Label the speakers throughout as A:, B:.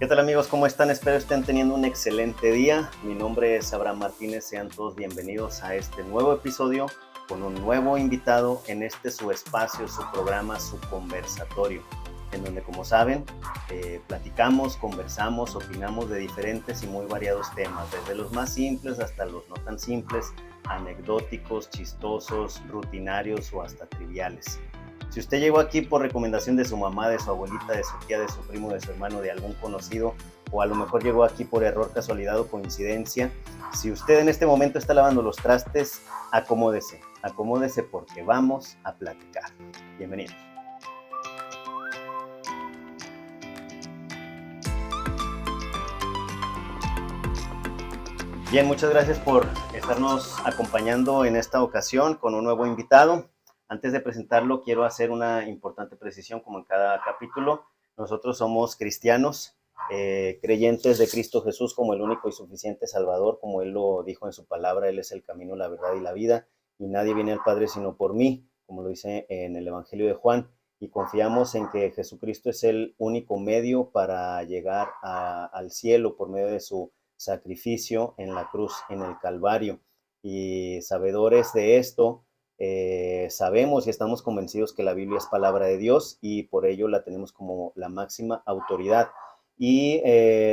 A: ¿Qué tal amigos? ¿Cómo están? Espero estén teniendo un excelente día. Mi nombre es Abraham Martínez. Sean todos bienvenidos a este nuevo episodio con un nuevo invitado en este su espacio, su programa, su conversatorio, en donde, como saben, platicamos, conversamos, opinamos de diferentes y muy variados temas, desde los más simples hasta los no tan simples, anecdóticos, chistosos, rutinarios o hasta triviales. Si usted llegó aquí por recomendación de su mamá, de su abuelita, de su tía, de su primo, de su hermano, de algún conocido, o a lo mejor llegó aquí por error, casualidad o coincidencia, si usted en este momento está lavando los trastes, acomódese porque vamos a platicar. Bienvenido. Bien, muchas gracias por estarnos acompañando en esta ocasión con un nuevo invitado. Antes de presentarlo, quiero hacer una importante precisión, como en cada capítulo. Nosotros somos cristianos, creyentes de Cristo Jesús como el único y suficiente Salvador, como Él lo dijo en su palabra. Él es el camino, la verdad y la vida, y nadie viene al Padre sino por mí, como lo dice en el Evangelio de Juan. Y confiamos en que Jesucristo es el único medio para llegar al cielo por medio de su sacrificio en la cruz, en el Calvario. Y sabedores de esto, sabemos y estamos convencidos que la Biblia es palabra de Dios y por ello la tenemos como la máxima autoridad. Y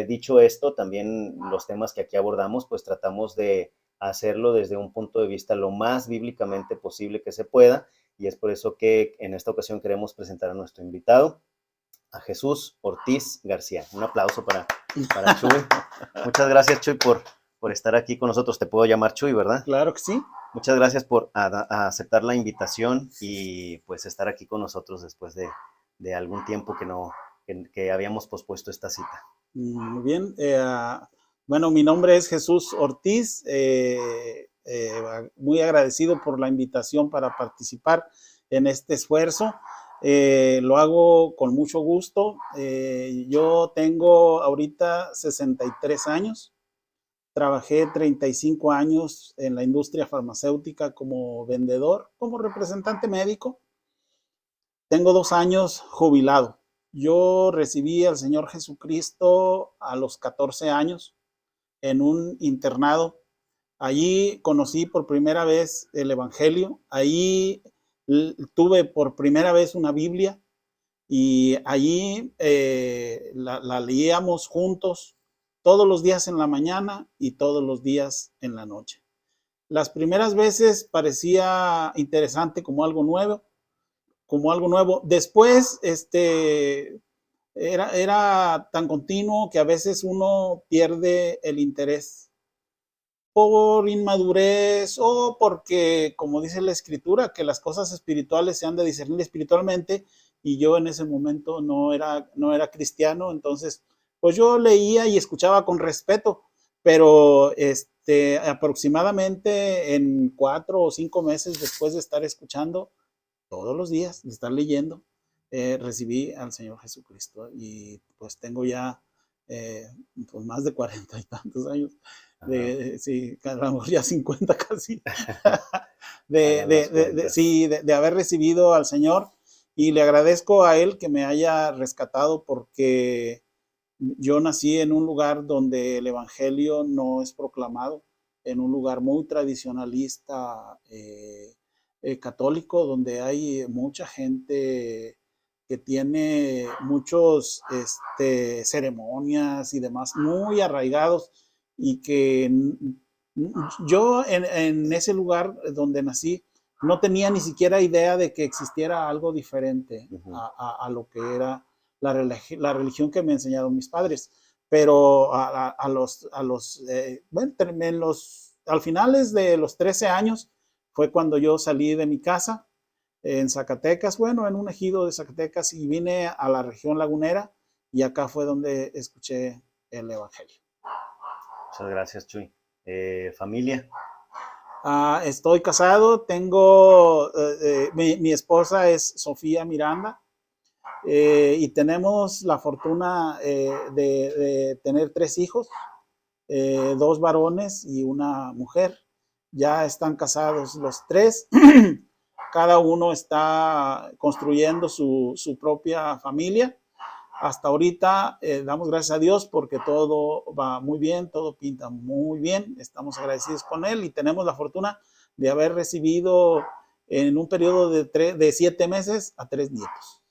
A: dicho esto, también los temas que aquí abordamos, pues tratamos de hacerlo desde un punto de vista lo más bíblicamente posible que se pueda, y es por eso que en esta ocasión queremos presentar a nuestro invitado, a Jesús Ortiz García. Un aplauso para Chuy. Muchas gracias, Chuy, por estar aquí con nosotros. Te puedo llamar Chuy, ¿verdad?
B: Claro que sí.
A: Muchas gracias por aceptar la invitación y pues estar aquí con nosotros después de algún tiempo que habíamos pospuesto esta cita.
B: Muy bien. Bueno, mi nombre es Jesús Ortiz. Muy agradecido por la invitación para participar en este esfuerzo. Lo hago con mucho gusto. Yo tengo ahorita 63 años. Trabajé 35 años en la industria farmacéutica como vendedor, como representante médico. Tengo 2 años jubilado. Yo recibí al Señor Jesucristo a los 14 años en un internado. Allí conocí por primera vez el Evangelio. Allí tuve por primera vez una Biblia y allí la leíamos juntos todos los días en la mañana y todos los días en la noche. Las primeras veces parecía interesante como algo nuevo. Después, era tan continuo que a veces uno pierde el interés por inmadurez o porque, como dice la Escritura, que las cosas espirituales se han de discernir espiritualmente, y yo en ese momento no era cristiano. Entonces, pues yo leía y escuchaba con respeto, pero aproximadamente en 4 o 5 meses después de estar escuchando todos los días, de estar leyendo, recibí al Señor Jesucristo y pues tengo ya pues más de 40 y tantos años, sí, a lo mejor ya 50 casi, de haber recibido al Señor, y le agradezco a Él que me haya rescatado, porque yo nací en un lugar donde el Evangelio no es proclamado, en un lugar muy tradicionalista, católico, donde hay mucha gente que tiene muchos ceremonias y demás muy arraigados, y que yo en ese lugar donde nací no tenía ni siquiera idea de que existiera algo diferente a lo que era la religión que me enseñaron mis padres. Pero al finales de los 13 años fue cuando yo salí de mi casa en Zacatecas, en un ejido de Zacatecas, y vine a la región lagunera, y acá fue donde escuché el Evangelio.
A: Muchas gracias, Chuy. ¿Familia?
B: Estoy casado, tengo, mi esposa es Sofía Miranda, y tenemos la fortuna de tener 3 hijos, 2 varones y una mujer. Ya están casados los 3. Cada uno está construyendo su propia familia. Hasta ahorita damos gracias a Dios porque todo va muy bien, todo pinta muy bien. Estamos agradecidos con Él y tenemos la fortuna de haber recibido en un periodo de 7 meses a 3 nietos.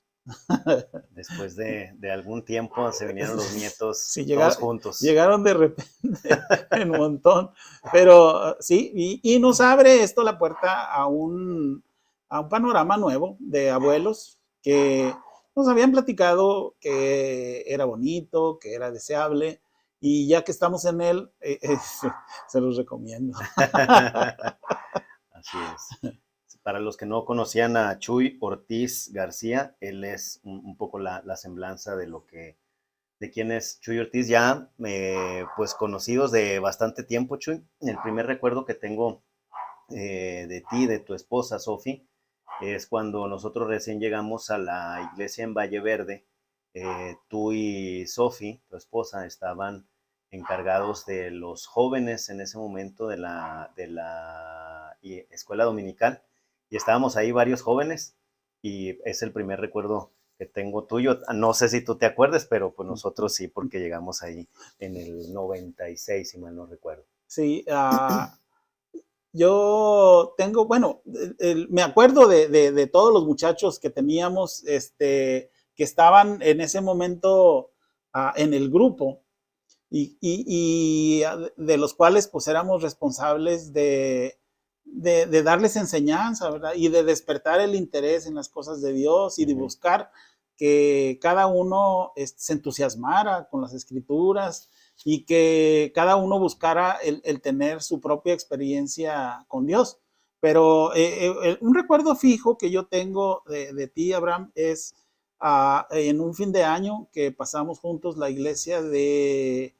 A: Después de algún tiempo se vinieron los nietos
B: Sí,
A: todos juntos.
B: llegaron de repente en un montón, pero sí, y nos abre esto la puerta a un panorama nuevo de abuelos que nos habían platicado que era bonito, que era deseable, y ya que estamos en él, se los recomiendo.
A: Así es. Para los que no conocían a Chuy Ortiz García, él es un poco la semblanza de quién es Chuy Ortiz, ya pues conocidos de bastante tiempo, Chuy. El primer recuerdo que tengo de ti, de tu esposa, Sofi, es cuando nosotros recién llegamos a la iglesia en Valle Verde. Tú y Sofi, tu esposa, estaban encargados de los jóvenes en ese momento de la escuela dominical, y estábamos ahí varios jóvenes, y es el primer recuerdo que tengo tuyo. No sé si tú te acuerdes, pero pues nosotros sí, porque llegamos ahí en el 96, si mal no recuerdo.
B: Sí, yo tengo, bueno, me acuerdo de todos los muchachos que teníamos, que estaban en ese momento en el grupo y de los cuales pues éramos responsables de darles enseñanza, ¿verdad? Y de despertar el interés en las cosas de Dios y de buscar que cada uno se entusiasmara con las escrituras y que cada uno buscara el tener su propia experiencia con Dios. Pero un recuerdo fijo que yo tengo de ti, Abraham, es en un fin de año que pasamos juntos la iglesia de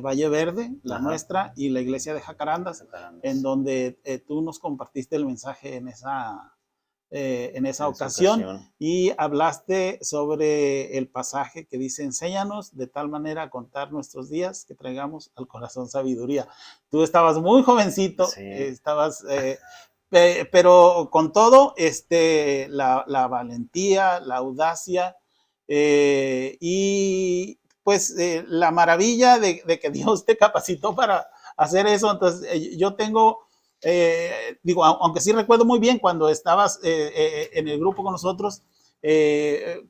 B: Valle Verde, la nuestra, y la iglesia de Jacarandas, en donde tú nos compartiste el mensaje en esa ocasión y hablaste sobre el pasaje que dice: enséñanos de tal manera a contar nuestros días que traigamos al corazón sabiduría. Tú estabas muy jovencito,
A: Sí.
B: pero con todo, la valentía, la audacia y pues la maravilla de que Dios te capacitó para hacer eso. Entonces yo tengo, digo, aunque sí recuerdo muy bien cuando estabas en el grupo con nosotros,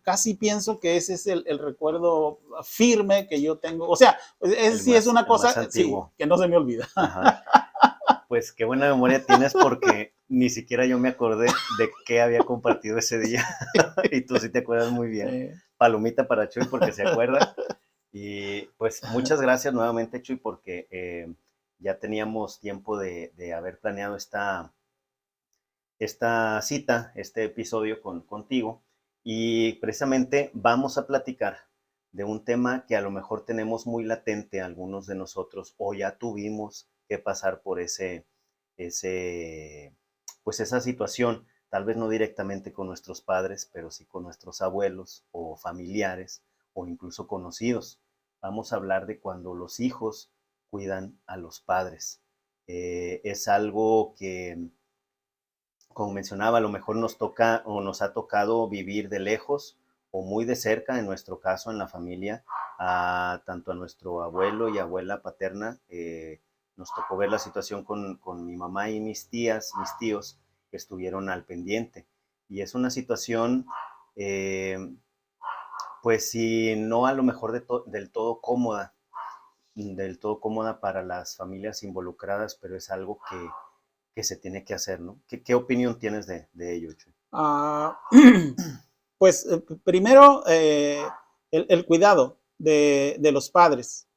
B: casi pienso que ese es el recuerdo firme que yo tengo. O sea, sí es una cosa sí, que no se me olvida.
A: Ajá. Pues qué buena memoria tienes, porque ni siquiera yo me acordé de qué había compartido ese día. Y tú sí te acuerdas muy bien. Palomita para Chuy porque se acuerda. Y pues muchas gracias nuevamente, Chuy, porque ya teníamos tiempo de haber planeado esta cita, este episodio contigo. Y precisamente vamos a platicar de un tema que a lo mejor tenemos muy latente algunos de nosotros, o ya tuvimos que pasar por pues esa situación, tal vez no directamente con nuestros padres, pero sí con nuestros abuelos o familiares o incluso conocidos. Vamos a hablar de cuando los hijos cuidan a los padres. Es algo que, como mencionaba, a lo mejor nos toca o nos ha tocado vivir de lejos o muy de cerca, en nuestro caso en la familia, tanto a nuestro abuelo y abuela paterna. Nos tocó ver la situación con mi mamá y mis tías, mis tíos, que estuvieron al pendiente. Y es una situación, pues si no a lo mejor del todo cómoda para las familias involucradas, pero es algo que se tiene que hacer, ¿no? ¿Qué opinión tienes de ello, Chuy?
B: Pues primero, el cuidado de los padres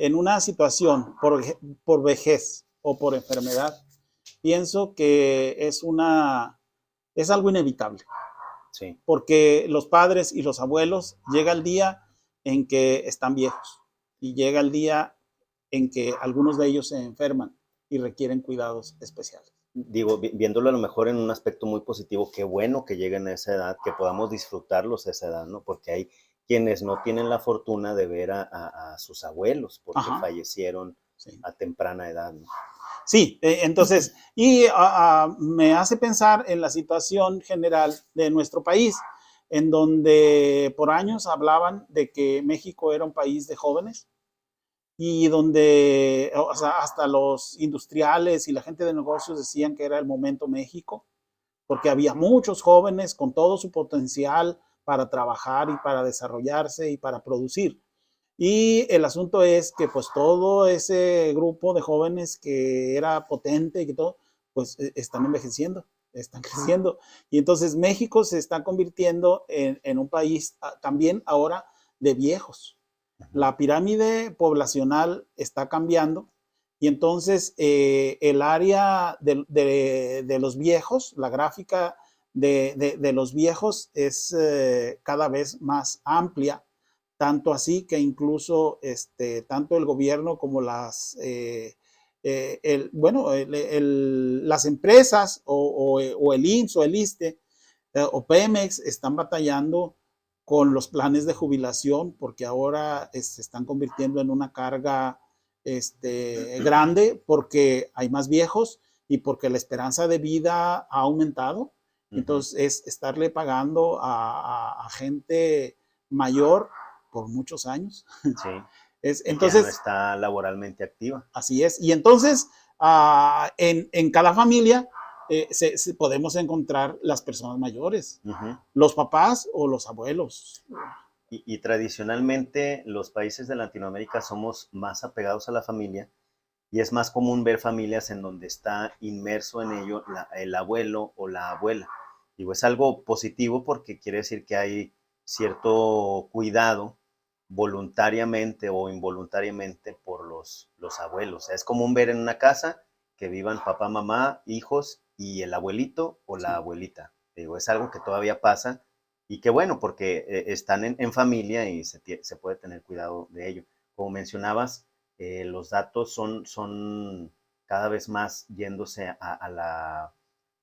B: en una situación por vejez o por enfermedad, pienso que es algo inevitable.
A: Sí.
B: Porque los padres y los abuelos llega el día en que están viejos y llega el día en que algunos de ellos se enferman y requieren cuidados especiales.
A: Digo, viéndolo a lo mejor en un aspecto muy positivo, qué bueno que lleguen a esa edad, que podamos disfrutarlos a esa edad, ¿no? Porque hay quienes no tienen la fortuna de ver a sus abuelos porque fallecieron a temprana edad, ¿no?
B: Sí, entonces, y me hace pensar en la situación general de nuestro país. en donde por años hablaban de que México era un país de jóvenes y donde, o sea, hasta los industriales y la gente de negocios decían que era el momento México, porque había muchos jóvenes con todo su potencial para trabajar y para desarrollarse y para producir. Y el asunto es que pues todo ese grupo de jóvenes que era potente y que todo, pues están envejeciendo, están creciendo. Y entonces México se está convirtiendo en un país también ahora de viejos. La pirámide poblacional está cambiando y entonces el área de los viejos, la gráfica de los viejos es cada vez más amplia, tanto así que incluso tanto el gobierno como las empresas o el IMSS o el ISSSTE o Pemex están batallando con los planes de jubilación porque ahora se están convirtiendo en una carga grande porque hay más viejos y porque la esperanza de vida ha aumentado. Entonces es estarle pagando a gente mayor por muchos años.
A: Sí.
B: Entonces,
A: ya no está laboralmente activa.
B: Así es. Y entonces, en cada familia podemos encontrar las personas mayores, los papás o los abuelos.
A: Y tradicionalmente los países de Latinoamérica somos más apegados a la familia y es más común ver familias en donde está inmerso en ello el abuelo o la abuela. Digo, es algo positivo porque quiere decir que hay cierto cuidado voluntariamente o involuntariamente por los abuelos. O sea, es común ver en una casa que vivan papá, mamá, hijos y el abuelito o la abuelita. Digo, es algo que todavía pasa y qué bueno porque están en familia y se puede tener cuidado de ello. Como mencionabas, los datos son cada vez más yéndose a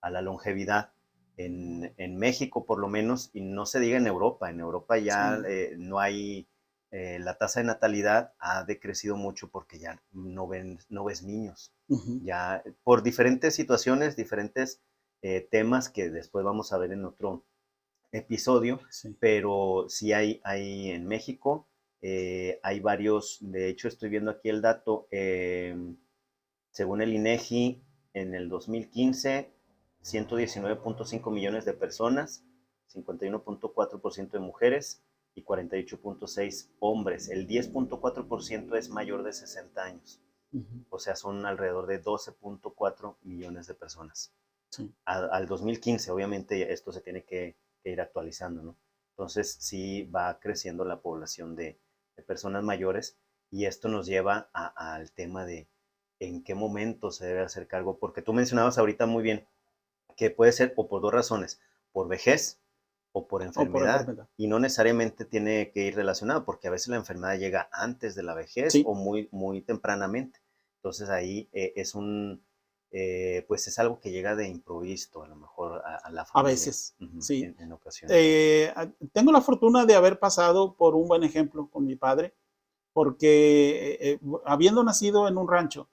A: la longevidad. En México por lo menos, y no se diga en Europa. En Europa ya no hay, la tasa de natalidad ha decrecido mucho porque ya no ves niños. Ya por diferentes situaciones, diferentes temas que después vamos a ver en otro episodio, pero sí hay en México, hay varios. De hecho estoy viendo aquí el dato, según el INEGI, en el 2015, 119.5 millones de personas, 51.4% de mujeres y 48.6 hombres. El 10.4% es mayor de 60 años. O sea, son alrededor de 12.4 millones de personas. Al 2015, obviamente, esto se tiene que ir actualizando, ¿no? Entonces, sí va creciendo la población de personas mayores y esto nos lleva al tema de en qué momento se debe hacer cargo, porque tú mencionabas ahorita muy bien que puede ser o por dos razones, por vejez o por enfermedad, y no necesariamente tiene que ir relacionado, porque a veces la enfermedad llega antes de la vejez o muy, muy tempranamente. Entonces ahí pues es algo que llega de improviso, a lo mejor a la familia.
B: A veces, sí.
A: En ocasiones.
B: Tengo la fortuna de haber pasado por un buen ejemplo con mi padre, porque habiendo nacido en un rancho,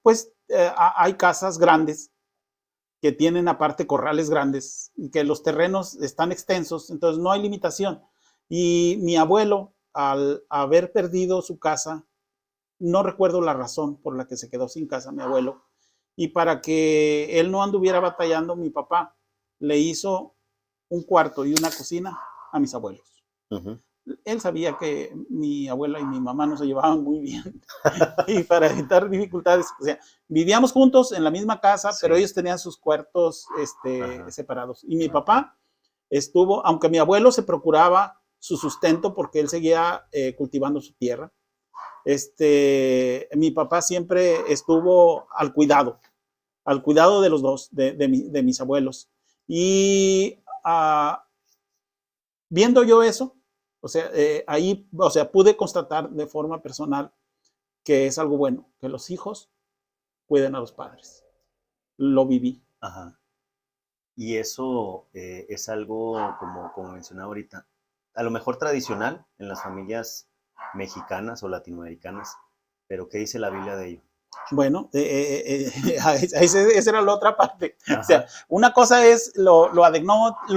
B: pues hay casas grandes que tienen aparte corrales grandes y que los terrenos están extensos, entonces no hay limitación. Y mi abuelo, al haber perdido su casa, no recuerdo la razón por la que se quedó sin casa mi abuelo, y para que él no anduviera batallando, mi papá le hizo un cuarto y una cocina a mis abuelos. Él sabía que mi abuela y mi mamá no se llevaban muy bien y para evitar dificultades, o sea, vivíamos juntos en la misma casa, pero ellos tenían sus cuartos separados. Y mi papá estuvo, aunque mi abuelo se procuraba su sustento porque él seguía cultivando su tierra, mi papá siempre estuvo al cuidado de los dos, de mis abuelos. Y viendo yo eso, o sea, ahí, o sea, pude constatar de forma personal que es algo bueno, que los hijos cuiden a los padres. Lo viví.
A: Ajá. Y eso es algo, como mencionaba ahorita, a lo mejor tradicional en las familias mexicanas o latinoamericanas, pero ¿qué dice la Biblia de ello?
B: Bueno, esa era la otra parte.
A: Ajá.
B: O sea, una cosa es lo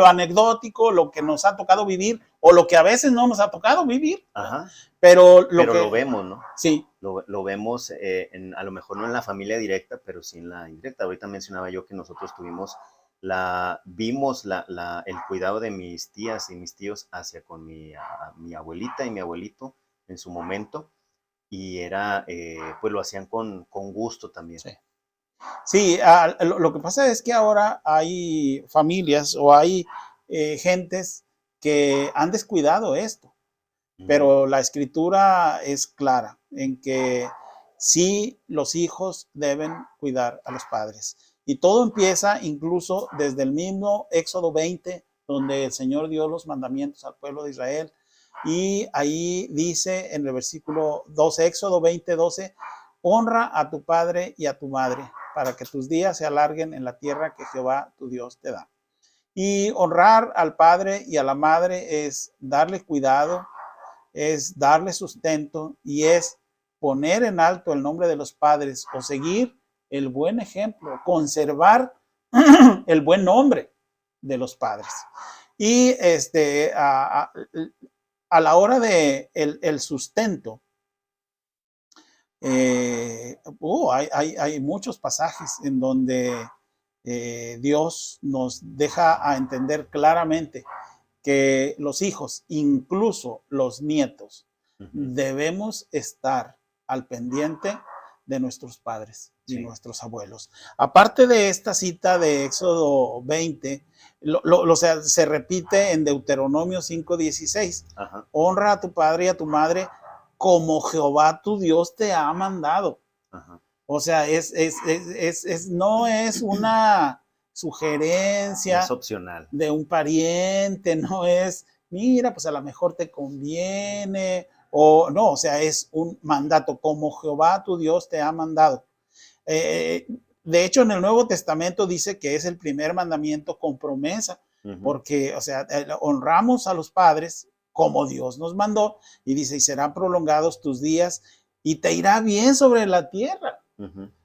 B: anecdótico, lo que nos ha tocado vivir, o lo que a veces no nos ha tocado vivir.
A: Ajá.
B: Pero
A: lo vemos, ¿no?
B: Sí.
A: Lo vemos, a lo mejor no en la familia directa, pero sí en la indirecta. Ahorita mencionaba yo que nosotros vimos el cuidado de mis tías y mis tíos hacia con mi abuelita y mi abuelito en su momento, y pues lo hacían con gusto también.
B: Sí. Sí, lo que pasa es que ahora hay familias o hay gentes que han descuidado esto, pero la escritura es clara en que sí, los hijos deben cuidar a los padres. Y todo empieza incluso desde el mismo Éxodo 20, donde el Señor dio los mandamientos al pueblo de Israel. Y ahí dice en el versículo 12, Éxodo 20, 12, honra a tu padre y a tu madre, para que tus días se alarguen en la tierra que Jehová tu Dios te da. Y honrar al padre y a la madre es darle cuidado, es darle sustento y es poner en alto el nombre de los padres o seguir el buen ejemplo, conservar el buen nombre de los padres. Y a la hora de el sustento, hay muchos pasajes en donde Dios nos deja a entender claramente que los hijos, incluso los nietos, debemos estar al pendiente de nuestros padres y nuestros abuelos. Aparte de esta cita de Éxodo 20, o sea, se repite en Deuteronomio 5:16. Honra a tu padre y a tu madre como Jehová tu Dios te ha mandado. Ajá. O sea, no es una sugerencia.
A: Es opcional.
B: De un pariente, no es, mira, pues a lo mejor te conviene, o no, o sea, es un mandato como Jehová tu Dios te ha mandado. De hecho, en el Nuevo Testamento dice que es el primer mandamiento con promesa, porque, o sea, honramos a los padres como Dios nos mandó, y dice, y serán prolongados tus días y te irá bien sobre la tierra.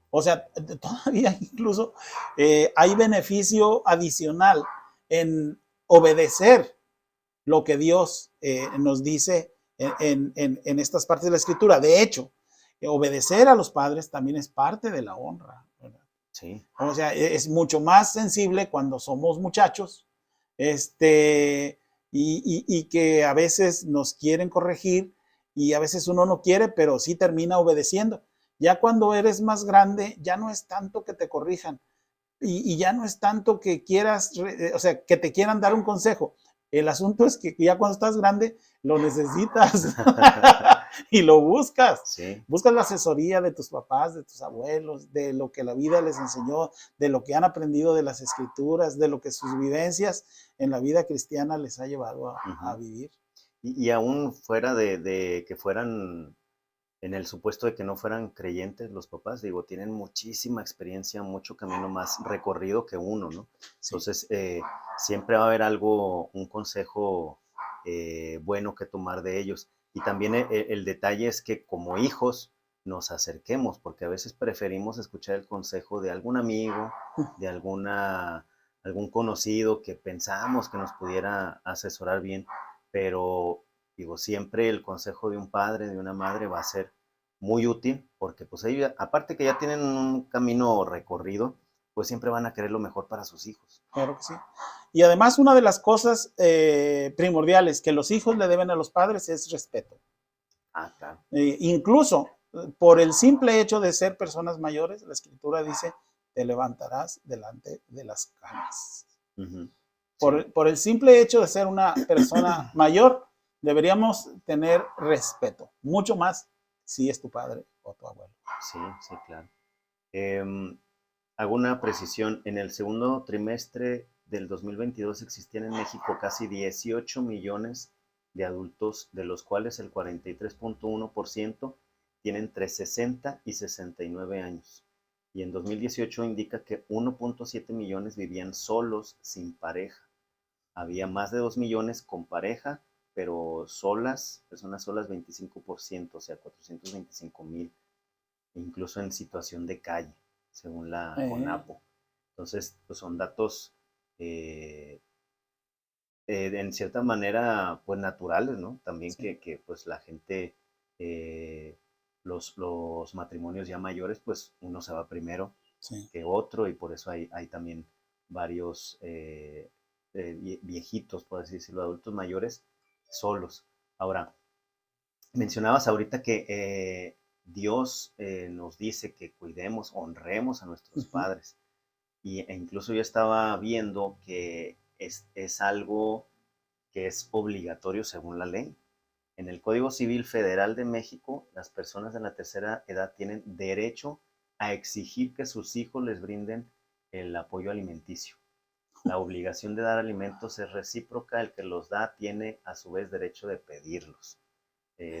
B: O sea, todavía incluso hay beneficio adicional en obedecer lo que Dios nos dice en estas partes de la Escritura. De hecho, obedecer a los padres también es parte de la honra, ¿verdad?
A: Sí.
B: O sea, es mucho más sensible cuando somos muchachos, y que a veces nos quieren corregir y a veces uno no quiere, pero sí termina obedeciendo. Ya cuando eres más grande, ya no es tanto que te corrijan y ya no es tanto que quieras, o sea, que te quieran dar un consejo. El asunto es que ya cuando estás grande lo necesitas y lo buscas.
A: Sí.
B: Buscas la asesoría de tus papás, de tus abuelos, de lo que la vida les enseñó, de lo que han aprendido de las escrituras, de lo que sus vivencias en la vida cristiana les ha llevado a vivir.
A: Y aún fuera de que fueran, en el supuesto de que no fueran creyentes los papás, digo, tienen muchísima experiencia, mucho camino más recorrido que uno, ¿no? Sí. Entonces, siempre va a haber un consejo bueno que tomar de ellos. Y también el detalle es que como hijos nos acerquemos, porque a veces preferimos escuchar el consejo de algún amigo, de algún conocido que pensamos que nos pudiera asesorar bien, pero digo, siempre el consejo de un padre, de una madre va a ser muy útil, porque pues ellos, aparte que ya tienen un camino recorrido, pues siempre van a querer lo mejor para sus hijos.
B: Claro que sí. Y además una de las cosas primordiales que los hijos le deben a los padres es respeto.
A: Ah, claro.
B: Incluso por el simple hecho de ser personas mayores, la Escritura dice, te levantarás delante de las camas. Por el simple hecho de ser una persona mayor, deberíamos tener respeto, mucho más si es tu padre o tu abuelo.
A: Sí, sí, claro. Hago una precisión. En el segundo trimestre del 2022 existían en México casi 18 millones de adultos, de los cuales el 43.1% tienen entre 60 y 69 años. Y en 2018 indica que 1.7 millones vivían solos, sin pareja. Había más de 2 millones con pareja, pero personas solas 25%, o sea, 425,000 incluso en situación de calle, según la CONAPO. Entonces, pues son datos en cierta manera, pues naturales, ¿no? También
B: Sí.
A: que pues la gente, los matrimonios ya mayores, pues uno se va primero
B: Sí.
A: que otro y por eso hay también varios viejitos, por así decirlo, adultos mayores solos. Ahora, mencionabas ahorita que Dios nos dice que cuidemos, honremos a nuestros
B: Ujú.
A: padres. E incluso yo estaba viendo que es algo que es obligatorio según la ley. En el Código Civil Federal de México, las personas de la tercera edad tienen derecho a exigir que sus hijos les brinden el apoyo alimenticio. La obligación de dar alimentos es recíproca, el que los da tiene a su vez derecho de pedirlos,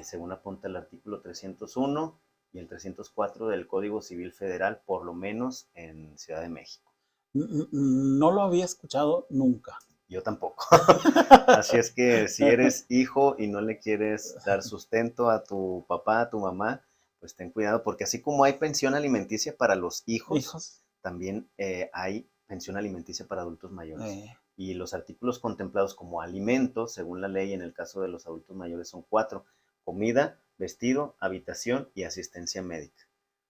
A: según apunta el artículo 301 y el 304 del Código Civil Federal, por lo menos en Ciudad de México.
B: No lo había escuchado nunca.
A: Yo tampoco. Así es que si eres hijo y no le quieres dar sustento a tu papá, a tu mamá, pues ten cuidado, porque así como hay pensión alimenticia para los hijos,
B: Hijos.
A: también hay pensión alimenticia para adultos mayores.
B: Eh,
A: Y los artículos contemplados como alimentos, según la ley, en el caso de los adultos mayores son 4: comida, vestido, habitación y asistencia médica.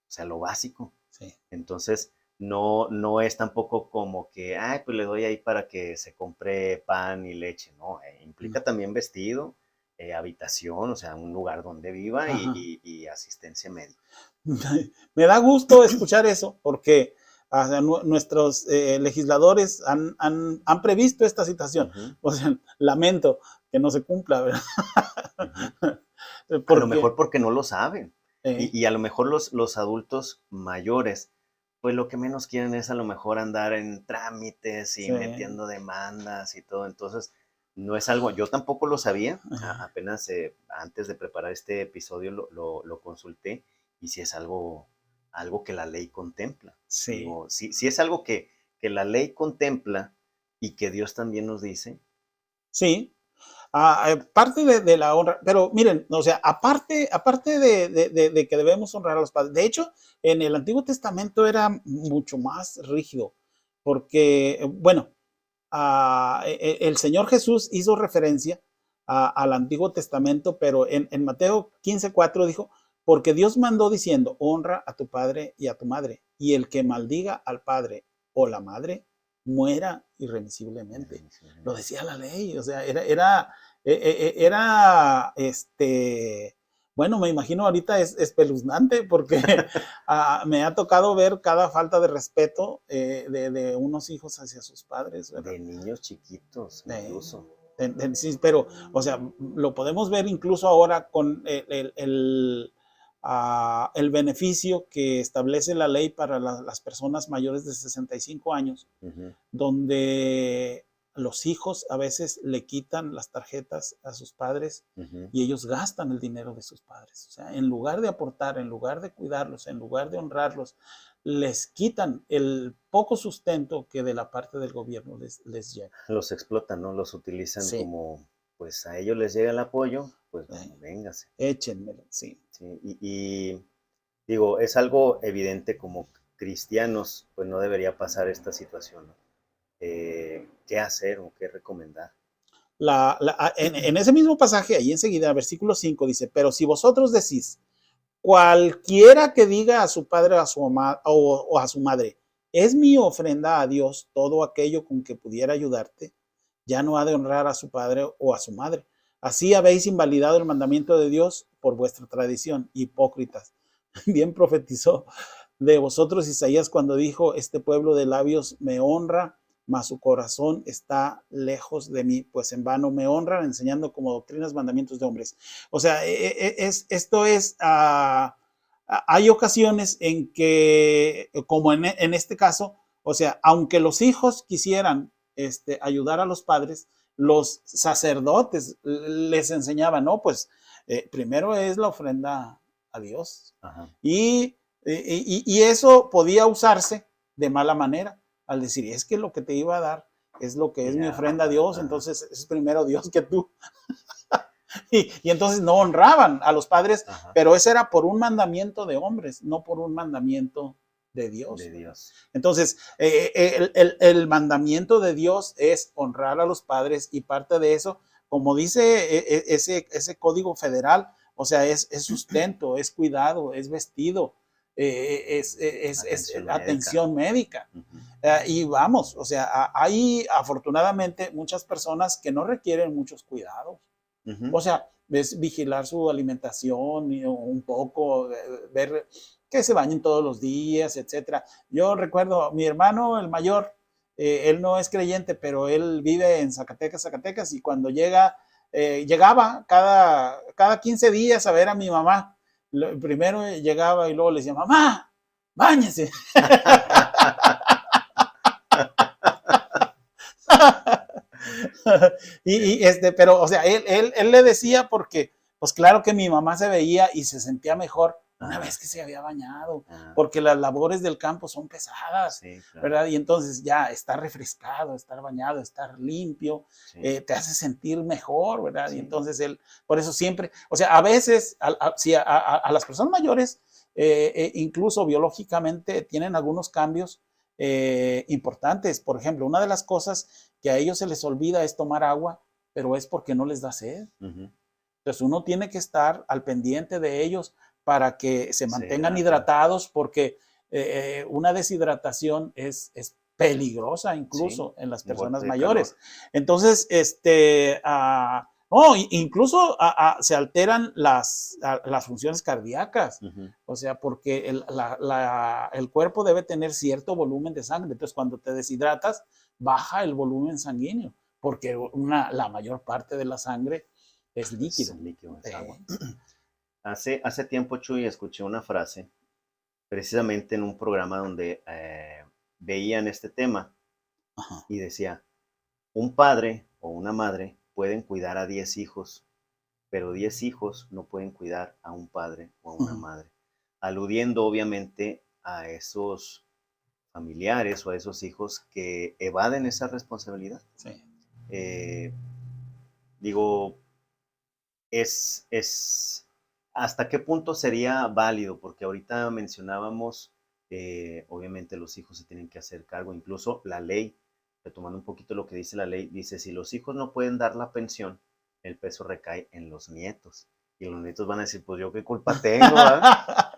A: O sea, lo básico.
B: sí.
A: Entonces, no es tampoco como que, ay, pues le doy ahí para que se compre pan y leche, no, implica también vestido, habitación, o sea, un lugar donde viva
B: Ajá.
A: y asistencia médica.
B: Me da gusto escuchar eso porque nuestros legisladores han previsto esta situación.
A: Ujú,
B: O sea, lamento que no se cumpla, ¿verdad?
A: ujú. A lo
B: Porque
A: mejor porque no lo saben.
B: eh,
A: Y a lo mejor los adultos mayores, pues lo que menos quieren es a lo mejor andar en trámites y
B: se,
A: metiendo demandas y todo. Entonces, no es algo, yo tampoco lo sabía, apenas antes de preparar este episodio lo consulté y si es algo que la ley contempla.
B: sí,
A: Digo, si es algo que la ley contempla y que Dios también nos dice.
B: sí. Parte de la honra, pero miren, o sea, aparte de que debemos honrar a los padres, de hecho, en el Antiguo Testamento era mucho más rígido, porque, bueno, el Señor Jesús hizo referencia al Antiguo Testamento, pero en Mateo 15:4 dijo, porque Dios mandó diciendo, honra a tu padre y a tu madre, y el que maldiga al padre o la madre, muera irremisiblemente. Lo decía la ley, o sea, bueno, me imagino ahorita es espeluznante porque me ha tocado ver cada falta de respeto de unos hijos hacia sus padres, ¿verdad?
A: De niños chiquitos,
B: Eh,
A: incluso.
B: sí, pero, o sea, lo podemos ver incluso ahora con el beneficio que establece la ley para las personas mayores de 65 años,
A: Ujú,
B: donde los hijos a veces le quitan las tarjetas a sus padres
A: ujú.
B: y ellos gastan el dinero de sus padres. O sea, en lugar de aportar, en lugar de cuidarlos, en lugar de honrarlos, les quitan el poco sustento que de la parte del gobierno les llega.
A: Los explotan, ¿no? Los utilizan
B: Sí,
A: como, pues a ellos les llega el apoyo, pues
B: eh,
A: véngase.
B: échenmelo, sí.
A: ¿Sí? Y digo, es algo evidente como cristianos, pues no debería pasar esta situación, ¿no? ¿Qué hacer o qué recomendar?
B: En ese mismo pasaje, ahí enseguida, versículo 5 dice, pero si vosotros decís, cualquiera que diga a su padre a su mamá, o a su madre, es mi ofrenda a Dios todo aquello con que pudiera ayudarte, ya no ha de honrar a su padre o a su madre. Así habéis invalidado el mandamiento de Dios por vuestra tradición, hipócritas. Bien profetizó de vosotros Isaías cuando dijo, este pueblo de labios me honra, mas su corazón está lejos de mí, pues en vano me honran, enseñando como doctrinas mandamientos de hombres. O sea, esto es, hay ocasiones en que, como en este caso, o sea, aunque los hijos quisieran ayudar a los padres, los sacerdotes les enseñaban, no, pues primero es la ofrenda a Dios.
A: Ajá.
B: Y eso podía usarse de mala manera, al decir, es que lo que te iba a dar es lo que es mi
A: Ya,
B: ofrenda a Dios,
A: ajá.
B: entonces es primero Dios que tú. Y entonces no honraban a los padres,
A: Ajá.
B: pero ese era por un mandamiento de hombres, no por un mandamiento de Dios.
A: De Dios.
B: Entonces, el mandamiento de Dios es honrar a los padres, y parte de eso, como dice ese código federal, o sea, es sustento, es cuidado, es vestido, es atención médica.
A: Uh-huh.
B: Y vamos, o sea, hay afortunadamente muchas personas que no requieren muchos cuidados.
A: Uh-huh.
B: O sea, es vigilar su alimentación y un poco, ver que se bañen todos los días, etcétera. Yo recuerdo, mi hermano, el mayor, él no es creyente, pero él vive en Zacatecas, y cuando llegaba cada 15 días a ver a mi mamá. Primero llegaba y luego le decía, mamá, báñese. Pero, o sea, él le decía porque, pues claro que mi mamá se veía y se sentía mejor una vez que se había bañado, porque las labores del campo son pesadas, sí, claro, ¿verdad? Y entonces ya estar refrescado, estar bañado, estar limpio, sí, te hace sentir mejor, ¿verdad? Sí. Y entonces él, por eso siempre, o sea, a veces, a las personas mayores, incluso biológicamente, tienen algunos cambios importantes. Por ejemplo, una de las cosas que a ellos se les olvida es tomar agua, pero es porque no les da sed. Uh-huh. Entonces uno tiene que estar al pendiente de ellos para que se mantengan hidratados, porque una deshidratación es peligrosa incluso, sí, en las personas mayores. Entonces, incluso se alteran las funciones cardíacas. Uh-huh. O sea, porque el cuerpo debe tener cierto volumen de sangre. Entonces, cuando te deshidratas, baja el volumen sanguíneo, porque la mayor parte de la sangre es líquido. Es agua.
A: Hace tiempo, Chuy, escuché una frase, precisamente en un programa donde veían este tema. Ajá. Y decía, un padre o una madre pueden cuidar a 10 hijos, pero 10 hijos no pueden cuidar a un padre o a una madre, aludiendo obviamente a esos familiares o a esos hijos que evaden esa responsabilidad. Sí. Digo, ¿hasta qué punto sería válido? Porque ahorita mencionábamos, obviamente los hijos se tienen que hacer cargo, incluso la ley, retomando un poquito lo que dice la ley, dice, si los hijos no pueden dar la pensión, el peso recae en los nietos. Y los nietos van a decir, pues yo qué culpa tengo, ¿verdad?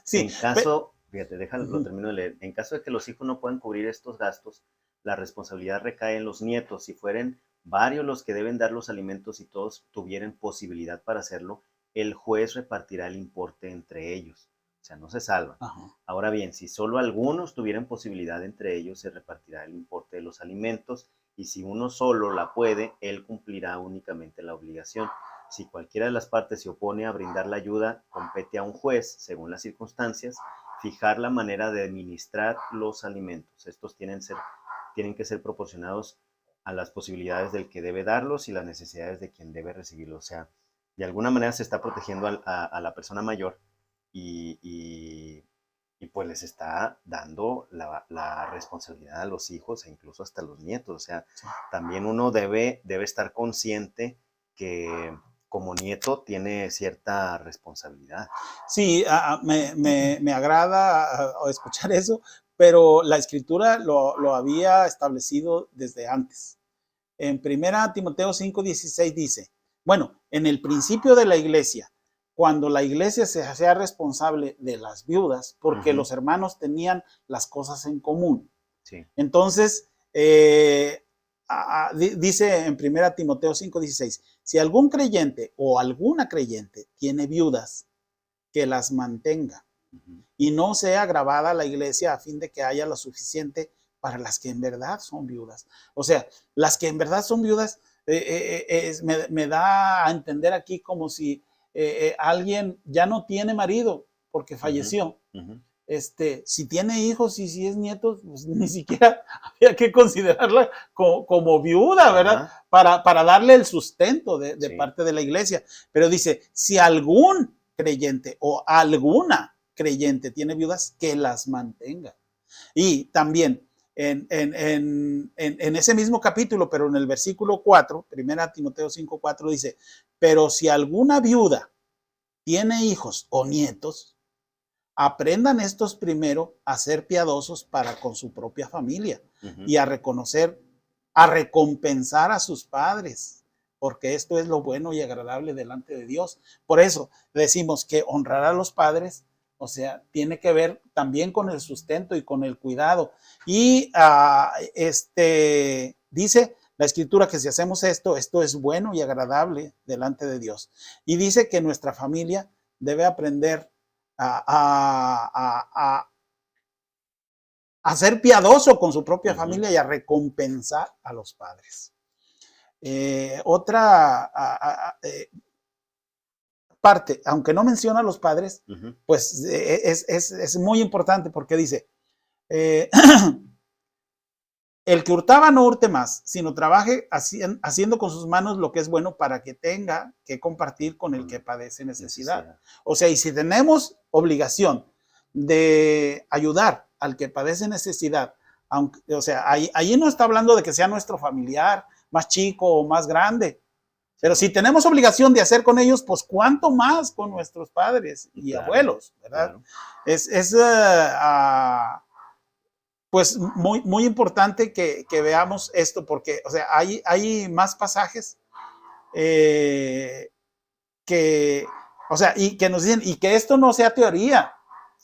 A: Sí. En caso, fíjate, lo termino de leer, en caso de que los hijos no puedan cubrir estos gastos, la responsabilidad recae en los nietos. Si fueren varios los que deben dar los alimentos y todos tuvieran posibilidad para hacerlo, el juez repartirá el importe entre ellos. O sea, no se salvan. Ajá. Ahora bien, si solo algunos tuvieran posibilidad entre ellos, se repartirá el importe de los alimentos, y si uno solo la puede, él cumplirá únicamente la obligación. Si cualquiera de las partes se opone a brindar la ayuda, compete a un juez, según las circunstancias, fijar la manera de administrar los alimentos. Estos tienen que ser proporcionados a las posibilidades del que debe darlos y las necesidades de quien debe recibirlos. O sea, de alguna manera se está protegiendo a la persona mayor y pues les está dando la responsabilidad a los hijos e incluso hasta a los nietos. O sea, también uno debe estar consciente que como nieto tiene cierta responsabilidad.
B: Sí, me agrada escuchar eso, pero la Escritura lo había establecido desde antes. En 1 Timoteo 5:16 dice, bueno, en el principio de la iglesia, cuando la iglesia se hacía responsable de las viudas, porque los hermanos tenían las cosas en común. Sí. Entonces, dice en 1 Timoteo 5:16, si algún creyente o alguna creyente tiene viudas, que las mantenga y no sea agravada la iglesia a fin de que haya lo suficiente para las que en verdad son viudas. O sea, las que en verdad son viudas, me da a entender aquí como si alguien ya no tiene marido porque falleció. Si tiene hijos y si es nieto, pues ni siquiera había que considerarla como viuda, ¿verdad? Para darle el sustento de parte de la iglesia. Pero dice, si algún creyente o alguna creyente tiene viudas, que las mantenga. Y también, en ese mismo capítulo, pero en el versículo 4, 1 Timoteo 5:4 dice, pero si alguna viuda tiene hijos o nietos, aprendan estos primero a ser piadosos para con su propia familia y a reconocer, a recompensar a sus padres, porque esto es lo bueno y agradable delante de Dios. Por eso decimos que honrar a los padres, o sea, tiene que ver también con el sustento y con el cuidado. Y dice la Escritura que si hacemos esto es bueno y agradable delante de Dios. Y dice que nuestra familia debe aprender a ser piadoso con su propia familia y a recompensar a los padres. Otra parte, aunque no menciona a los padres, pues es muy importante porque dice, el que hurtaba no hurte más, sino trabaje haciendo con sus manos lo que es bueno para que tenga que compartir con el que padece necesidad. O sea, y si tenemos obligación de ayudar al que padece necesidad, aunque, o sea, ahí no está hablando de que sea nuestro familiar más chico o más grande, pero si tenemos obligación de hacer con ellos, pues cuánto más con nuestros padres y abuelos, ¿verdad? Claro. Pues muy, muy importante que veamos esto, porque, o sea, hay más pasajes o sea, y que nos dicen, y que esto no sea teoría,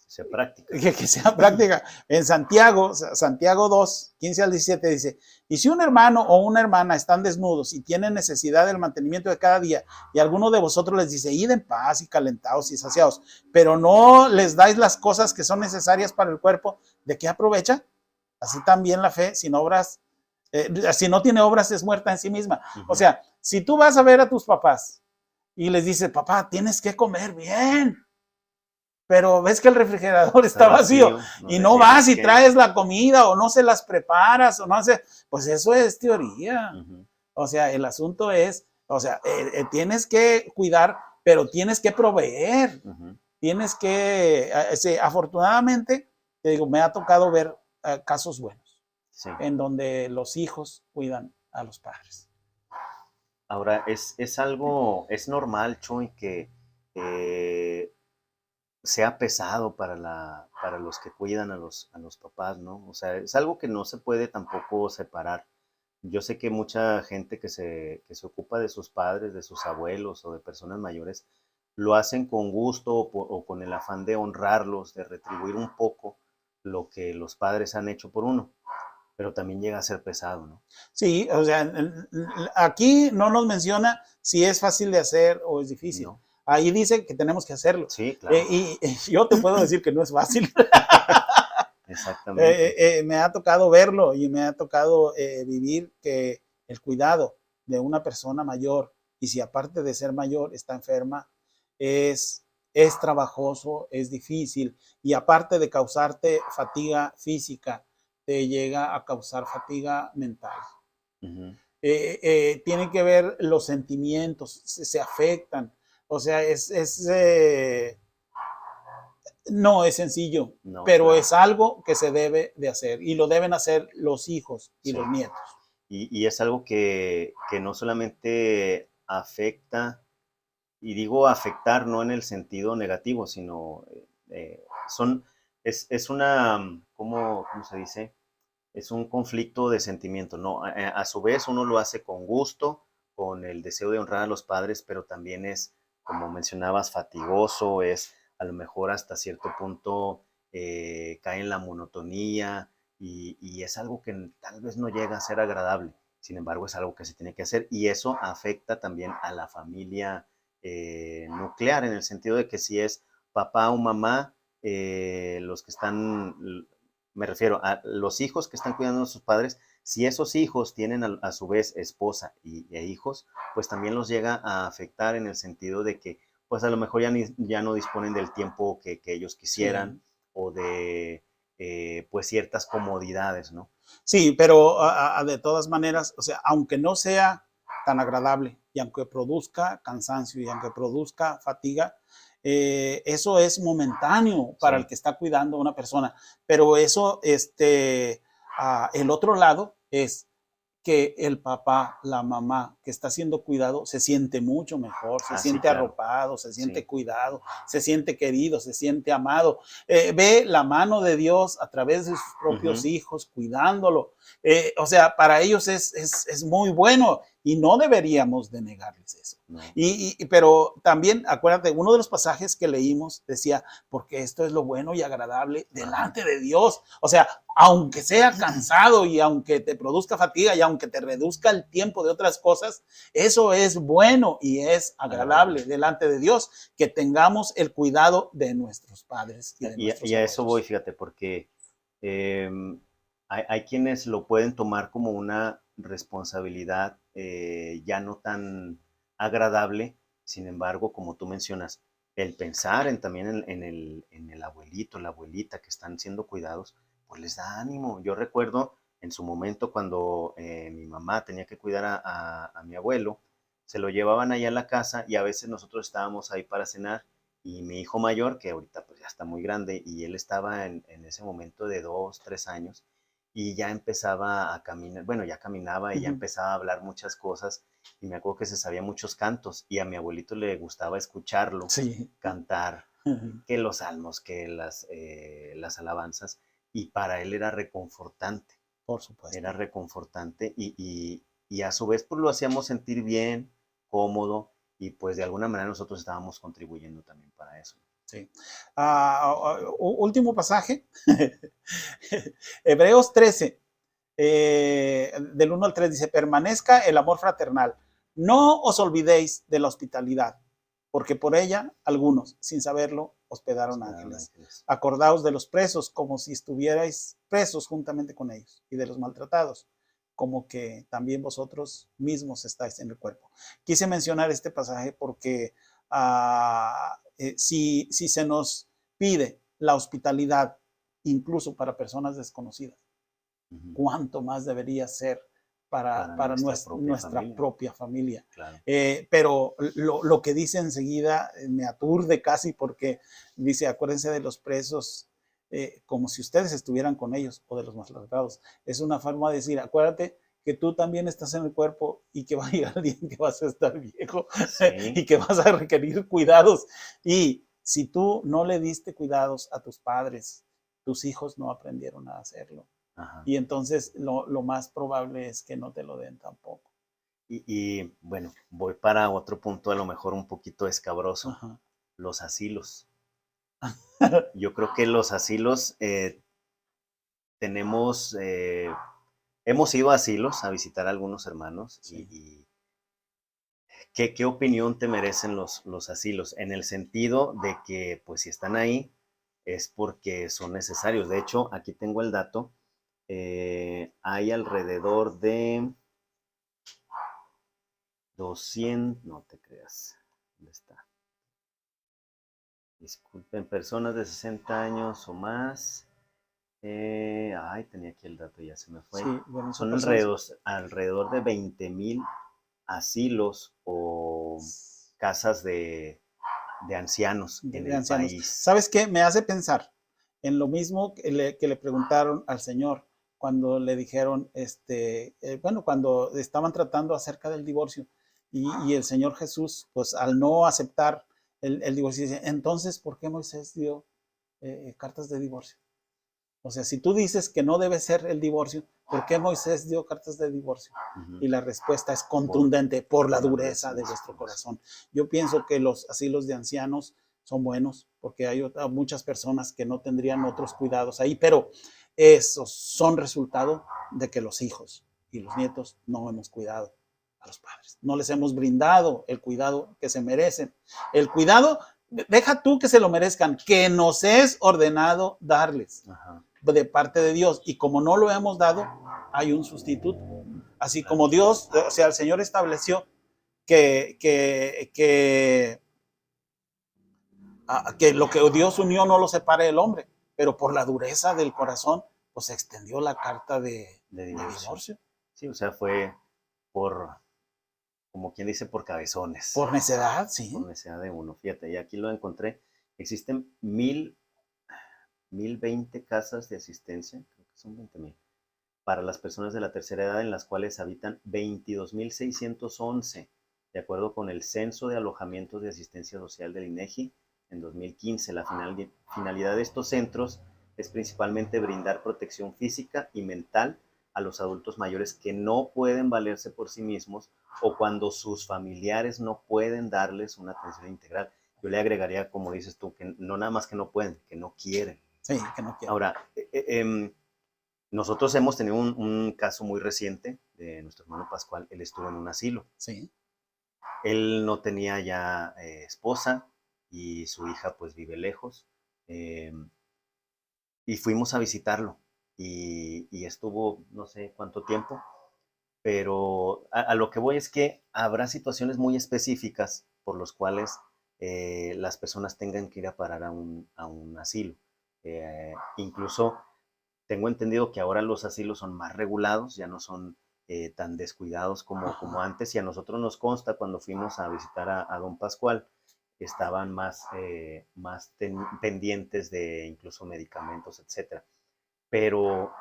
A: sea práctica.
B: Que sea práctica. En Santiago 2, 15 al 17 dice, y si un hermano o una hermana están desnudos y tienen necesidad del mantenimiento de cada día, y alguno de vosotros les dice, id en paz y calentados y saciados, pero no les dais las cosas que son necesarias para el cuerpo, ¿de qué aprovecha? Así también la fe sin obras, si no tiene obras es muerta en sí misma. O sea, si tú vas a ver a tus papás y les dices, papá, tienes que comer bien, pero ves que el refrigerador está vacío y no vas y traes la comida o no se las preparas o no hace, pues eso es teoría. O sea, el asunto es, o sea, tienes que cuidar, pero tienes que proveer. Tienes que, afortunadamente, te digo, me ha tocado ver casos buenos en donde los hijos cuidan a los padres.
A: Ahora, es algo, es normal, Chuy, que sea pesado para los que cuidan a los papás, ¿no? O sea, es algo que no se puede tampoco separar. Yo sé que mucha gente que se ocupa de sus padres, de sus abuelos o de personas mayores, lo hacen con gusto o con el afán de honrarlos, de retribuir un poco lo que los padres han hecho por uno, pero también llega a ser pesado, ¿no?
B: Sí, o sea, aquí no nos menciona si es fácil de hacer o es difícil. No. Ahí dice que tenemos que hacerlo.
A: Sí, claro.
B: Y yo te puedo decir que no es fácil.
A: Exactamente.
B: Me ha tocado verlo y me ha tocado vivir que el cuidado de una persona mayor, y si aparte de ser mayor está enferma, es trabajoso, es difícil, y aparte de causarte fatiga física, te llega a causar fatiga mental. Tienen que ver los sentimientos, se afectan. O sea, no es sencillo, no, pero claro, es algo que se debe de hacer y lo deben hacer los hijos y los nietos.
A: Y es algo que no solamente afecta, y digo afectar no en el sentido negativo, sino es una, ¿cómo se dice? Es un conflicto de sentimiento, ¿no? A su vez uno lo hace con gusto, con el deseo de honrar a los padres, pero también es, como mencionabas, fatigoso, es a lo mejor hasta cierto punto cae en la monotonía y es algo que tal vez no llega a ser agradable. Sin embargo, es algo que se tiene que hacer y eso afecta también a la familia nuclear, en el sentido de que si es papá o mamá, los que están, me refiero a los hijos que están cuidando a sus padres, si esos hijos tienen a su vez esposa e hijos, pues también los llega a afectar en el sentido de que pues a lo mejor ya no disponen del tiempo que ellos quisieran o de pues ciertas comodidades, ¿no?
B: Sí, pero de todas maneras, o sea, aunque no sea tan agradable y aunque produzca cansancio y aunque produzca fatiga, eso es momentáneo para el que está cuidando a una persona, pero eso El otro lado es que el papá, la mamá que está siendo cuidado se siente mucho mejor, se
A: Sí,
B: siente
A: claro.
B: arropado, se siente
A: Sí.
B: cuidado, se siente querido, se siente amado. Ve la mano de Dios a través de sus propios hijos, cuidándolo. O sea, para ellos es muy bueno y no deberíamos de negarles eso.
A: No.
B: Pero también, acuérdate, uno de los pasajes que leímos decía, porque esto es lo bueno y agradable delante de Dios. O sea, aunque sea cansado y aunque te produzca fatiga y aunque te reduzca el tiempo de otras cosas, eso es bueno y es agradable delante de Dios, que tengamos el cuidado de nuestros padres y de nuestros
A: y a eso voy,
B: abuelos.
A: fíjate, porque hay quienes lo pueden tomar como una responsabilidad ya no tan agradable. Sin embargo, como tú mencionas, el pensar también en el abuelito, la abuelita que están siendo cuidados, pues les da ánimo. Yo recuerdo en su momento cuando mi mamá tenía que cuidar a mi abuelo, se lo llevaban allá a la casa y a veces nosotros estábamos ahí para cenar y mi hijo mayor, que ahorita pues ya está muy grande, y él estaba en ese momento de 2, 3 años, y ya empezaba a caminar, bueno, ya caminaba y ya empezaba a hablar muchas cosas, y me acuerdo que se sabía muchos cantos, y a mi abuelito le gustaba escucharlo cantar, que los salmos, que las alabanzas, y para él era reconfortante.
B: Por supuesto.
A: Era reconfortante y a su vez pues lo hacíamos sentir bien, cómodo, y pues de alguna manera nosotros estábamos contribuyendo también para eso.
B: Sí. Último pasaje, Hebreos 13, del 1 al 3 dice, permanezca el amor fraternal, no os olvidéis de la hospitalidad, porque por ella algunos, sin saberlo, hospedaron ángeles. Acordaos de los presos como si estuvierais presos juntamente con ellos, y de los maltratados, como que también vosotros mismos estáis en el cuerpo. Quise mencionar este pasaje porque si se nos pide la hospitalidad, incluso para personas desconocidas, cuánto más debería ser para nuestra propia familia.
A: Claro.
B: Pero lo que dice enseguida me aturde casi porque dice, acuérdense de los presos como si ustedes estuvieran con ellos o de los maltratados. Es una forma de decir, acuérdate que tú también estás en el cuerpo y que va a llegar el día en que vas a estar viejo y que vas a requerir cuidados. Y si tú no le diste cuidados a tus padres, tus hijos no aprendieron a hacerlo. Y entonces lo más probable es que no te lo den tampoco.
A: Y bueno, voy para otro punto a lo mejor un poquito escabroso. Los asilos. Yo creo que los asilos hemos ido a asilos a visitar a algunos hermanos y ¿qué opinión te merecen los asilos? En el sentido de que pues si están ahí es porque son necesarios. De hecho, aquí tengo el dato. Hay alrededor de 200, no te creas, ¿dónde está? Disculpen, personas de 60 años o más. Tenía aquí el dato, ya se me fue.
B: Sí, bueno,
A: son alrededor de 20,000 asilos o casas de ancianos en el país.
B: ¿Sabes qué? Me hace pensar en lo mismo que le preguntaron al Señor cuando le dijeron, cuando estaban tratando acerca del divorcio y el Señor Jesús, pues al no aceptar el divorcio, dice, entonces, ¿por qué Moisés dio cartas de divorcio? O sea, si tú dices que no debe ser el divorcio, ¿por qué Moisés dio cartas de divorcio? Y la respuesta es contundente, por la dureza de vuestro corazón. Yo pienso que los asilos de ancianos son buenos, porque hay muchas personas que no tendrían otros cuidados ahí, pero esos son resultado de que los hijos y los nietos no hemos cuidado a los padres. No les hemos brindado el cuidado que se merecen. El cuidado, deja tú que se lo merezcan, que nos es ordenado darles. De parte de Dios, y como no lo hemos dado, hay un sustituto. Así como Dios, o sea, el Señor estableció que lo que Dios unió no lo separe el hombre, pero por la dureza del corazón, pues se extendió la carta de divorcio.
A: Sí, o sea, fue como quien dice, por cabezones.
B: Por necedad, sí.
A: Por necedad de uno. Fíjate, y aquí lo encontré. Existen 1020 casas de asistencia, creo que son 20,000, para las personas de la tercera edad, en las cuales habitan 22.611, de acuerdo con el Censo de Alojamientos de Asistencia Social del INEGI en 2015. La finalidad de estos centros es principalmente brindar protección física y mental a los adultos mayores que no pueden valerse por sí mismos o cuando sus familiares no pueden darles una atención integral. Yo le agregaría, como dices tú, que no nada más que no pueden, que no quieren.
B: Sí, que no quieren.
A: Ahora, nosotros hemos tenido un caso muy reciente de nuestro hermano Pascual. Él estuvo en un asilo.
B: Sí.
A: Él no tenía ya esposa y su hija pues vive lejos. Y fuimos a visitarlo y estuvo no sé cuánto tiempo, pero a lo que voy es que habrá situaciones muy específicas por los cuales las personas tengan que ir a parar a un asilo. Incluso tengo entendido que ahora los asilos son más regulados, ya no son tan descuidados como antes, y a nosotros nos consta cuando fuimos a visitar a don Pascual, estaban más pendientes de incluso medicamentos, etcétera. Pero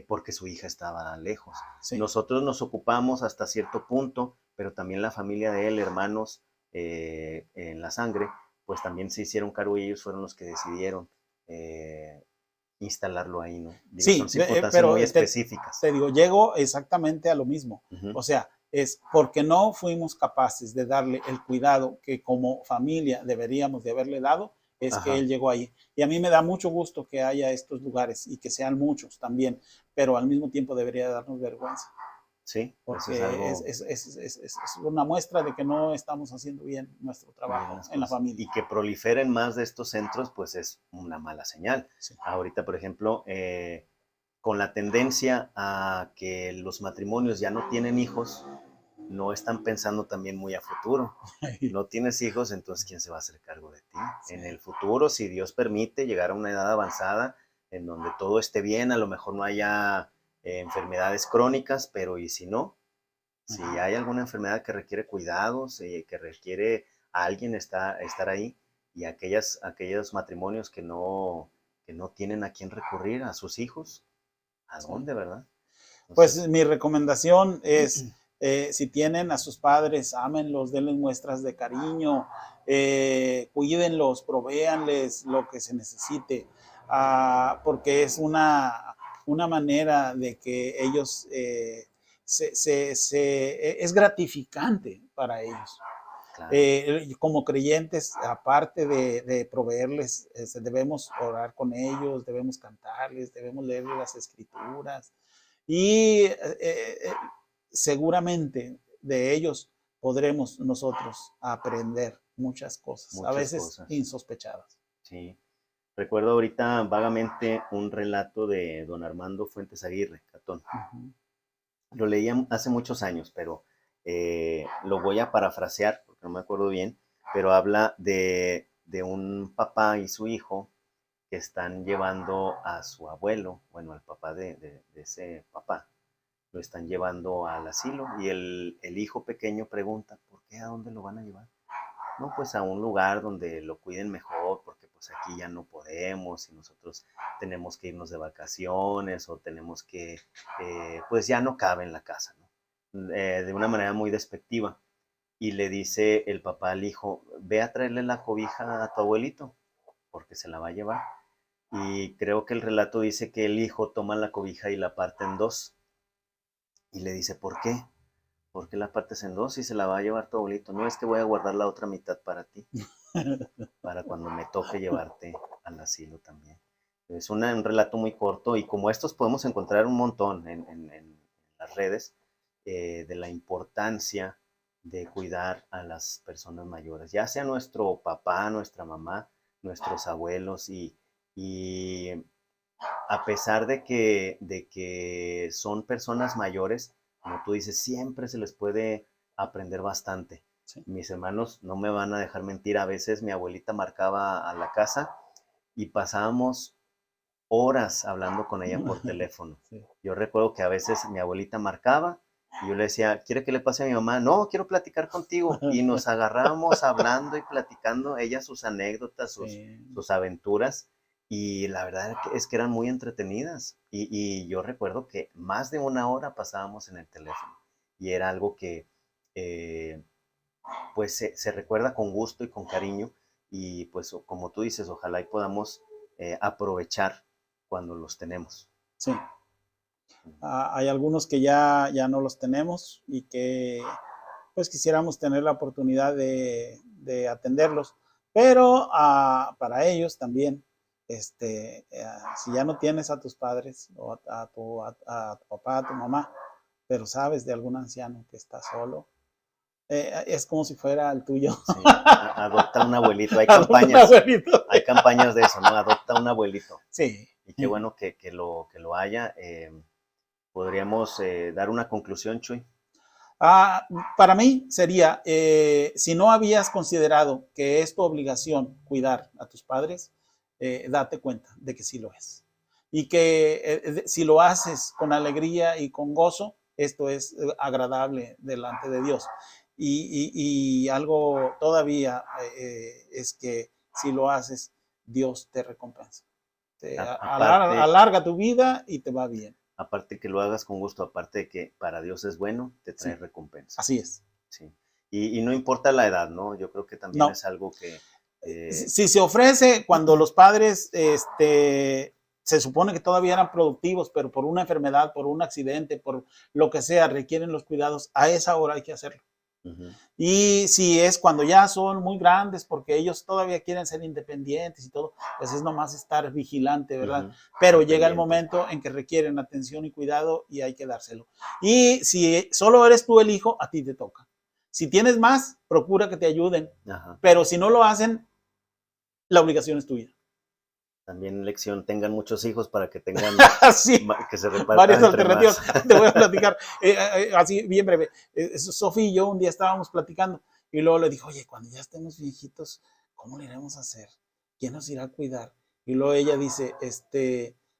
A: porque su hija estaba lejos.
B: Sí.
A: Nosotros nos ocupamos hasta cierto punto, pero también la familia de él, hermanos en la sangre, pues también se hicieron cargo y ellos fueron los que decidieron instalarlo ahí, ¿no? Digo,
B: Sí,
A: son circunstancias
B: pero
A: muy específicas.
B: te digo, llego exactamente a lo mismo. O sea, es porque no fuimos capaces de darle el cuidado que como familia deberíamos de haberle dado, es
A: Ajá.
B: que él llegó ahí. Y a mí me da mucho gusto que haya estos lugares y que sean muchos también, pero al mismo tiempo debería darnos vergüenza.
A: Sí,
B: Porque
A: es algo...
B: es una muestra de que no estamos haciendo bien nuestro trabajo en la familia.
A: Y que proliferen más de estos centros, pues es una mala señal.
B: Sí.
A: Ahorita, por ejemplo, con la tendencia a que los matrimonios ya no tienen hijos, no están pensando también muy a futuro. No tienes hijos, entonces ¿quién se va a hacer cargo de ti? Sí. En el futuro, si Dios permite llegar a una edad avanzada en donde todo esté bien, a lo mejor no haya enfermedades crónicas, pero ¿y si no? Si hay alguna enfermedad que requiere cuidados, que requiere a alguien estar ahí, y aquellos matrimonios que no tienen a quién recurrir, a sus hijos, ¿a dónde, verdad?
B: Entonces, pues mi recomendación es, si tienen a sus padres, ámenlos, denles muestras de cariño, cuídenlos, provéanles lo que se necesite, porque es una manera de que ellos es gratificante para ellos. Claro. Como creyentes, aparte de proveerles, debemos orar con ellos, debemos cantarles, debemos leerles las escrituras y seguramente de ellos podremos nosotros aprender muchas cosas, a veces insospechadas.
A: Sí. Recuerdo ahorita vagamente un relato de don Armando Fuentes Aguirre, Catón. Lo leí hace muchos años, pero lo voy a parafrasear porque no me acuerdo bien, pero habla de un papá y su hijo que están llevando a su abuelo, bueno, al papá de ese papá, lo están llevando al asilo y el hijo pequeño pregunta, ¿por qué? ¿A dónde lo van a llevar? No, pues a un lugar donde lo cuiden mejor, porque pues aquí ya no podemos y nosotros tenemos que irnos de vacaciones o tenemos que, pues ya no cabe en la casa, ¿no? De una manera muy despectiva. Y le dice el papá al hijo, ve a traerle la cobija a tu abuelito, porque se la va a llevar. Y creo que el relato dice que el hijo toma la cobija y la parte en dos. Y le dice, ¿por qué? ¿Por qué la partes en dos y se la va a llevar tu abuelito? No, es que voy a guardar la otra mitad para ti, para cuando me toque llevarte al asilo también. Es un relato muy corto y como estos podemos encontrar un montón en las redes de la importancia de cuidar a las personas mayores, ya sea nuestro papá, nuestra mamá, nuestros abuelos y a pesar de que son personas mayores, como tú dices, siempre se les puede aprender bastante. Sí. Mis hermanos no me van a dejar mentir, a veces mi abuelita marcaba a la casa y pasábamos horas hablando con ella por teléfono. Sí. Yo recuerdo que a veces mi abuelita marcaba y yo le decía, ¿quiere que le pase a mi mamá? No, quiero platicar contigo. Y nos agarrábamos hablando y platicando, ella sus anécdotas, sus aventuras. y la verdad es que eran muy entretenidas. Y yo recuerdo que más de una hora pasábamos en el teléfono. Y era algo que eh, pues se recuerda con gusto y con cariño. Y pues como tú dices, ojalá y podamos aprovechar cuando los tenemos.
B: Sí. Hay algunos que ya no los tenemos y que pues quisiéramos tener la oportunidad de atenderlos. Pero para ellos también, si ya no tienes a tus padres o a tu papá, a tu mamá, pero sabes de algún anciano que está solo, es como si fuera el tuyo.
A: Sí, adopta un abuelito.
B: Adopta un abuelito.
A: Hay campañas de eso, ¿no? Adopta un abuelito.
B: Sí.
A: Y qué bueno que lo haya. Podríamos dar una conclusión, Chuy.
B: Para mí sería, si no habías considerado que es tu obligación cuidar a tus padres, date cuenta de que sí lo es. Y que si lo haces con alegría y con gozo, esto es agradable delante de Dios. Y algo todavía es que si lo haces, Dios te recompensa. Alarga tu vida y te va bien.
A: Aparte que lo hagas con gusto, aparte de que para Dios es bueno, te trae recompensa.
B: Así es.
A: Sí. Y no importa la edad, ¿no? Yo creo que también es algo que...
B: Si se ofrece cuando los padres se supone que todavía eran productivos, pero por una enfermedad, por un accidente, por lo que sea, requieren los cuidados, a esa hora hay que hacerlo. Y si es cuando ya son muy grandes, porque ellos todavía quieren ser independientes y todo, pues es nomás estar vigilante, ¿verdad? Pero llega el momento en que requieren atención y cuidado y hay que dárselo. Y si solo eres tú el hijo, a ti te toca. Si tienes más, procura que te ayuden. Pero si no lo hacen, la obligación es tuya.
A: También lección, tengan muchos hijos para que tengan
B: sí,
A: que se repartan
B: varias alternativas. Te voy a platicar así bien breve. Sofía y yo un día estábamos platicando y luego le dijo, oye, cuando ya estemos viejitos, ¿cómo le iremos a hacer? ¿Quién nos irá a cuidar? Y luego ella dice,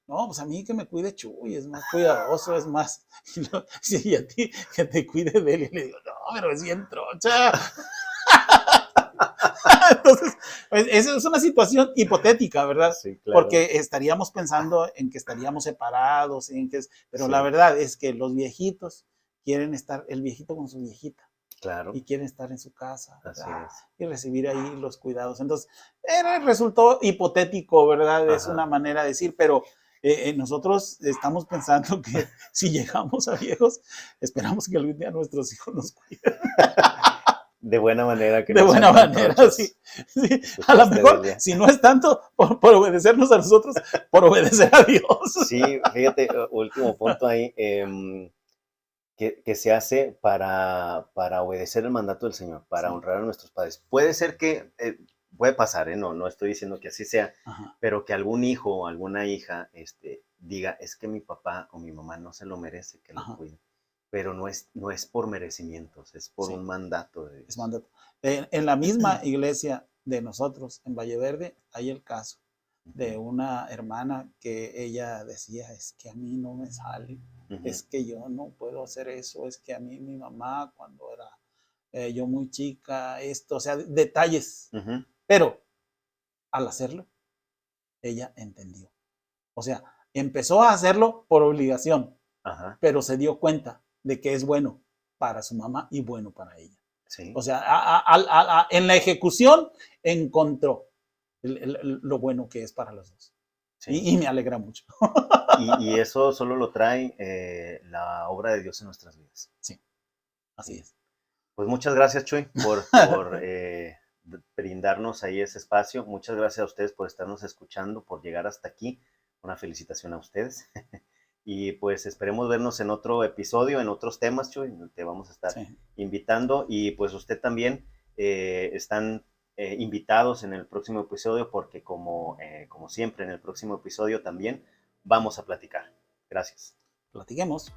B: no, pues a mí que me cuide Chuy, es más cuidadoso, es más. Y a ti que te cuide de él. Y le digo, no, pero es bien trocha. Entonces, pues, esa es una situación hipotética, ¿verdad?
A: Sí, claro.
B: Porque estaríamos pensando en que estaríamos separados, pero sí, la verdad es que los viejitos quieren estar, el viejito con su viejita.
A: Claro.
B: Y quieren estar en su casa,
A: así es.
B: Y recibir ahí los cuidados. Entonces, resultó hipotético, ¿verdad? Es una manera de decir, pero nosotros estamos pensando que si llegamos a viejos, esperamos que algún día nuestros hijos nos cuiden.
A: De buena manera.
B: Que de no buena manera, sí. A lo mejor, si no es tanto por obedecernos a nosotros, por obedecer a Dios.
A: Sí, fíjate, último punto ahí, que se hace para obedecer el mandato del Señor, para honrar a nuestros padres. Puede ser que, puede pasar, no estoy diciendo que así sea, pero que algún hijo o alguna hija diga, es que mi papá o mi mamá no se lo merece que lo cuide. Pero no es por merecimientos, es por un mandato de Dios.
B: Es mandato. En la misma iglesia de nosotros, en Valle Verde, hay el caso de una hermana que ella decía, es que a mí no me sale, es que yo no puedo hacer eso, es que a mí mi mamá cuando era yo muy chica, o sea, detalles. Pero al hacerlo, ella entendió. O sea, empezó a hacerlo por obligación, pero se dio cuenta de que es bueno para su mamá y bueno para ella. Sí. O sea, en la ejecución encontró lo bueno que es para los dos. Sí. Y me alegra mucho.
A: y eso solo lo trae la obra de Dios en nuestras vidas.
B: Sí, así es.
A: Pues muchas gracias, Chuy, por brindarnos ahí ese espacio. Muchas gracias a ustedes por estarnos escuchando, por llegar hasta aquí. Una felicitación a ustedes. Y pues esperemos vernos en otro episodio, en otros temas, Chuy. Te vamos a estar invitando. Y pues usted también están invitados en el próximo episodio porque como siempre en el próximo episodio también vamos a platicar. Gracias.
B: Platiquemos.